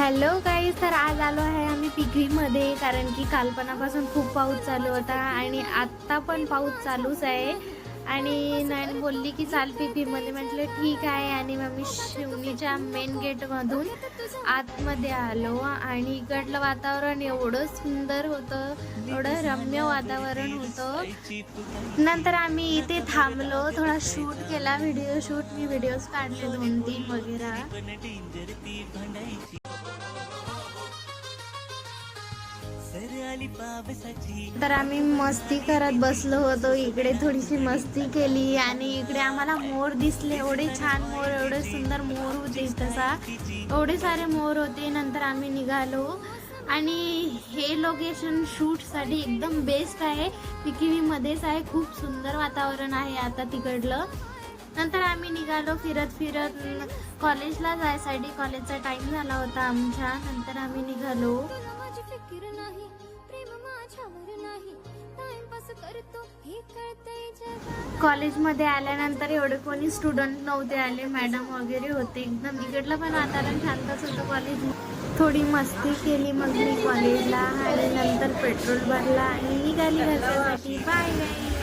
Hello guys, तर आज आलो आहे आम्ही पिकरीमध्ये, कारण की कालपणापासून खूप पाऊस चालू होता आणि आत्ता पण पाऊस चालूच आहे. आणि नयन बोलली की चाल पिकरीमध्ये, म्हटलं ठीक आहे. आणि मग मी शिवणीच्या मेन गेटमधून आतमध्ये आलो आणि इकडलं वातावरण एवढं सुंदर होतं, एवढं रम्य वातावरण होतं. नंतर आम्ही इथे थांबलो, थोडा शूट केला, व्हिडिओ शूट. मी व्हिडिओज काढले 2-3 वगैरे. तर आम्ही मस्ती करत बसलो होतो, इकडे थोडीशी मस्ती केली आणि इकडे आम्हाला मोर दिसले. एवढे छान मोर, एवढे सुंदर मोर होते, तसा एवढे सारे मोर होते. नंतर आम्ही निघालो आणि हे लोकेशन शूटसाठी एकदम बेस्ट आहे, पिकिरीमध्येच आहे. खूप सुंदर वातावरण आहे आता तिकडलं. नंतर आम्ही निघालो फिरत फिरत कॉलेजला जायसाठी. कॉलेजचा टाइम झाला होता आमच्या. नंतर आम्ही निघालो. कॉलेजमध्ये आल्यानंतर एवढे कोणी स्टुडंट नव्हते आले, मॅडम वगैरे होते. एकदम इकडलं पण वातावरण शांतच होतं कॉलेज. थोडी मस्ती केली मग मी कॉलेजला आणि नंतर पेट्रोल भरला आणि निघाली घरच्यासाठी. Bye bye.